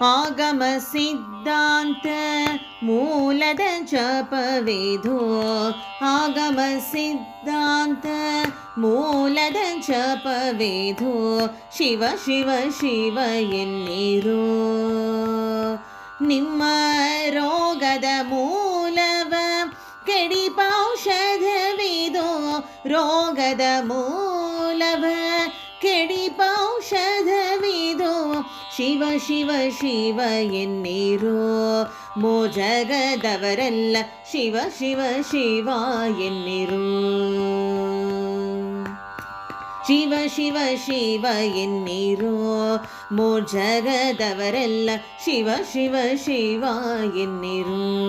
ಆಗಮ ಸಿದ್ಧಾಂತ ಮೂಲದ ಜಪವಿದು. ಆಗಮ ಸಿದ್ಧಾಂತ ಮೂಲದ ಜಪವಿದು. ಶಿವ ಶಿವ ಶಿವ ಎನ್ನಿರು. ನಿಮ್ಮ ರೋಗದ ಮೂಲವ ಕೆಡಿಪೌಷಧವಿದು. ರೋಗದ ಮೂಲವ ಕೆಡಿಪೌಷಧವಿದು. ಶಿವ ಶಿವ ಶಿವ ಎನ್ನಿರು. ಮೋಜಗದವರೆಲ್ಲ ಶಿವ ಶಿವ ಶಿವ ಎನ್ನಿರು. ಶಿವ ಶಿವ ಶಿವ ಎನ್ನಿರು. ಮೋಜಗದವರೆಲ್ಲ ಶಿವ ಶಿವ ಶಿವ ಎನ್ನಿರು.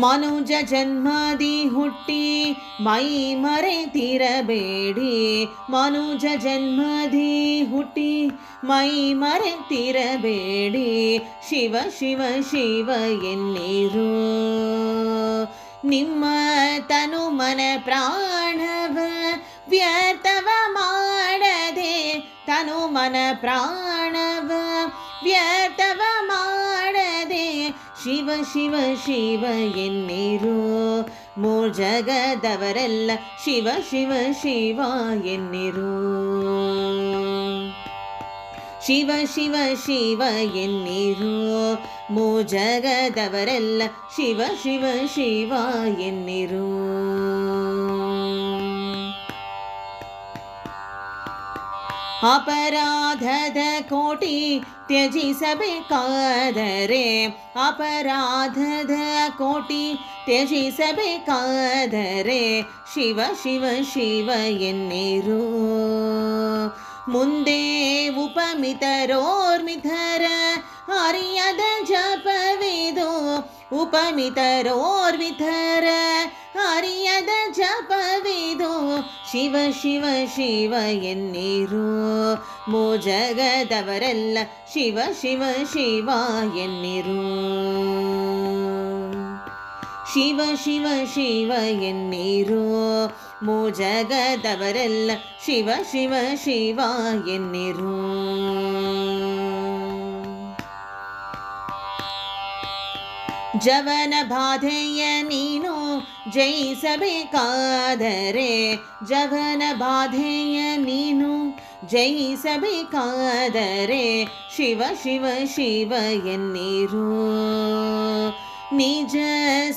ಮನುಜ ಜನ್ಮದಿ ಹುಟ್ಟಿ ಮೈ ಮರೆತಿರಬೇಡಿ. ಮನುಜ ಜನ್ಮದಿ ಹುಟ್ಟಿ ಮೈ ಮರೆತಿರಬೇಡಿ. ಶಿವ ಶಿವ ಶಿವ ಎನ್ನಿರು. ನಿಮ್ಮ ತನು ಮನ ಪ್ರಾಣವ ವ್ಯರ್ಥವ ಮಾಡದೆ. ತನು ಮನ ಪ್ರಾಣವ ವ್ಯರ್ಥವ ಮಾಡದೆ. ಶಿವ ಶಿವ ಶಿವ ಎನ್ನಿರು. ಮೂರ್ಜಗದವರೆಲ್ಲ ಶಿವ ಶಿವ ಶಿವ ಎನ್ನಿರು. ಶಿವ ಶಿವ ಶಿವ ಎನ್ನಿರು. ಮೂಜಗದವರೆಲ್ಲ ಶಿವ ಶಿವ ಶಿವ ಎನ್ನಿರು. ಅಪರಾಧದ ಕೋಟಿ ತ್ಯಜಿಸಬೇಕಾದರೆ. ಅಪರಾಧದ ಕೋಟಿ ತ್ಯಜಿಸಬೇಕಾದರೆ. ಶಿವ ಶಿವ ಶಿವ ಎನ್ನಿರು. ಮುಂದೆ ಉಪಮಿತರೋರ್ಮಿತರ ಅರಿಯದ ಜಪವಿದು. ಉಪಮಿತರೋರ್ಮಿತರ ಅರಿಯದ ಜಪವಿದು. ಶಿವ ಶಿವ ಶಿವ ಎನ್ನಿರು. ಮೋಜಗದವರೆಲ್ಲ ಶಿವ ಶಿವ ಶಿವ ಎನ್ನಿರು. ಶಿವ ಶಿವ ಶಿವ ಎನ್ನಿರು. ಮೋಜಗದವರೆಲ್ಲ ಶಿವ ಶಿವ ಶಿವ ಎನ್ನಿರು. ಜವನ ಬಾಧೆಯ ನೀನು ಜಯಿಸಬೇಕಾದರೆ. ಜವನ ಬಾಧೆಯ ನೀನು ಜಯಿಸಬೇಕಾದರೆ. ಶಿವ ಶಿವ ಶಿವ ಎನ್ನಿರು. ನಿಜ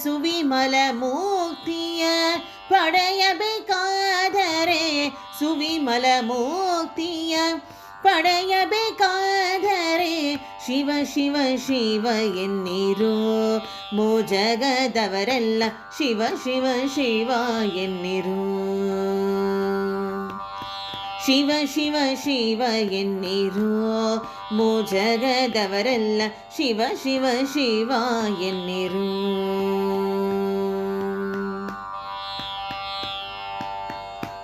ಸುವಿಮಲ ಮುಕ್ತಿಯ ಪಡೆಯಬೇಕಾದರೆ. ಸುವಿಮಲ ಮುಕ್ತಿಯ ಪಡೆಯಬೇಕಾದರೆ. ಶಿವ ಶಿವ ಶಿವ ಎನ್ನಿರು. ಮೋಜಗದವರೆಲ್ಲ ಶಿವ ಶಿವ ಶಿವ ಎನ್ನಿರು. ಶಿವ ಶಿವ ಶಿವ ಎನ್ನಿರು. ಮೋಜಗದವರೆಲ್ಲ ಶಿವ ಶಿವ ಶಿವ ಎನ್ನಿರು.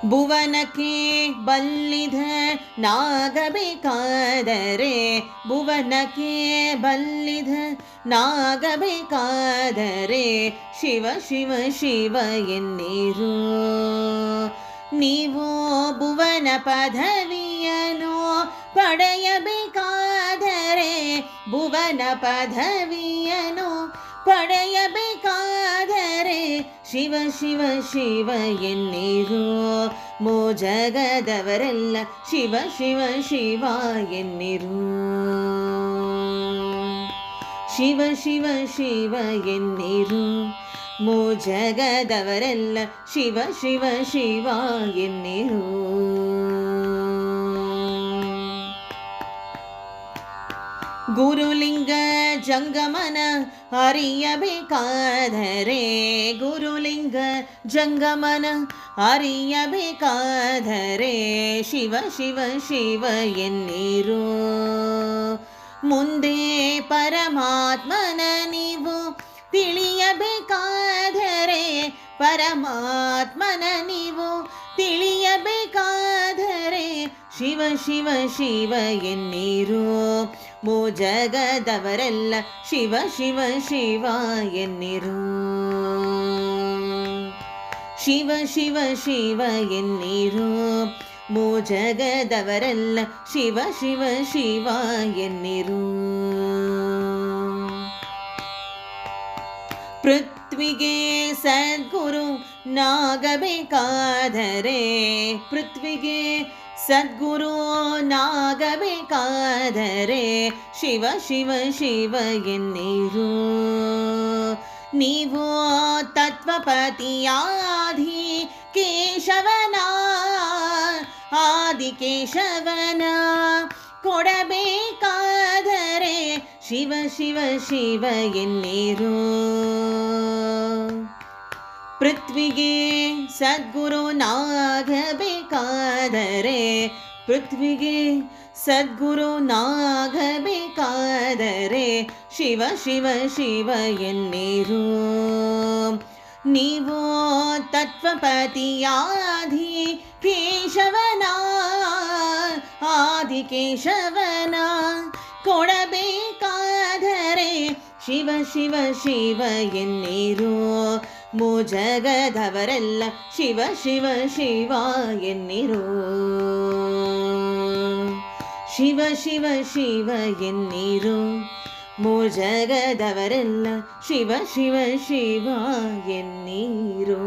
ಭುವನಕ್ಕೆ ಬಲ್ಲಿದ ನಾಗಬೇಕಾದರೆ. ಭುವನಕ್ಕೆ ಬಲ್ಲಿದ ನಾಗಬೇಕಾದರೆ. ಶಿವ ಶಿವ ಶಿವ ಎನ್ನಿರು. ನೀವು ಭುವನ ಪದವಿಯನ್ನು ಪಡೆಯಬೇಕಾದರೆ. ಭುವನ ಪದವಿಯನ್ನು ಪಡೆಯಬೇಕಾದರೆ. ಶಿವ ಶಿವ ಶಿವ ಎನ್ನಿರು. ಮೋಜಗದವರೆಲ್ಲ ಶಿವ ಶಿವ ಶಿವ ಎನ್ನಿರು. ಶಿವ ಶಿವ ಶಿವ ಎನ್ನಿರು. ಮೋಜಗದವರೆಲ್ಲ ಶಿವ ಶಿವ ಶಿವ ಎನ್ನಿರು. ಗುರುಲಿಂಗ ಜಂಗಮನ ಅರಿಯಬೇಕಾದರೆ. ಗುರುಲಿಂಗ ಜಂಗಮನ ಅರಿಯಬೇಕಾದರೆ. ಶಿವ ಶಿವ ಶಿವ ಎನ್ನಿರು. ಮುಂದೆ ಪರಮಾತ್ಮನ ನೀವು ತಿಳಿಯಬೇಕಾದರೆ. ಪರಮಾತ್ಮನ ನೀವು ತಿಳಿಯಬೇಕಾದರೆ. ಶಿವ ಶಿವ ಶಿವ ಎನ್ನಿರು. ಮೋಜಗದವರೆಲ್ಲ ಶಿವ ಶಿವ ಶಿವ ಎನ್ನಿರು. ಶಿವ ಶಿವ ಶಿವ ಎನ್ನಿರು. ಮೂಜಗದವರೆಲ್ಲ ಶಿವ ಶಿವ ಶಿವ ಎನ್ನಿರು. ಪೃಥ್ವಿಗೆ ಸದ್ಗುರು ನಾಗಬೇಕಾದರೆ, ಪೃಥ್ವಿಗೆ ಸದ್ಗುರು ನಾಗಬೇಕಾದರೆ ಶಿವ ಶಿವ ಶಿವ ಎನ್ನಿರು. ನೀವು ತತ್ವಪತಿಯಾದಿ ಕೇಶವನ, ಆದಿಕೇಶವನ ಕೊಡಬೇಕಾದರೆ ಶಿವ ಶಿವ ಶಿವ ಎನ್ನಿರು. ಪೃಥ್ವಿಗೆ ಸದ್ಗುರು ನಾಗಬೇಕಾದರೆ, ಪೃಥ್ವಿಗೆ ಸದ್ಗುರು ನಾಗಬೇಕಾದರೆ ಶಿವ ಶಿವ ಶಿವ ಎನ್ನಿರು. ನೀವು ತತ್ವಪತಿಯಾದಿ ಕೇಶವನ, ಆದಿಕೇಶವನ ಕೊಡಬೇಕಾದರೆ ಶಿವ ಶಿವ ಶಿವ ಎನ್ನಿರು. ಮೂಜಗದವರೆಲ್ಲ ಶಿವ ಶಿವ ಶಿವ ಎನ್ನಿರು. ಶಿವ ಶಿವ ಶಿವ ಎನ್ನಿರು. ಮೂಜಗದವರೆಲ್ಲ ಶಿವ ಶಿವ ಶಿವ ಎನ್ನಿರು.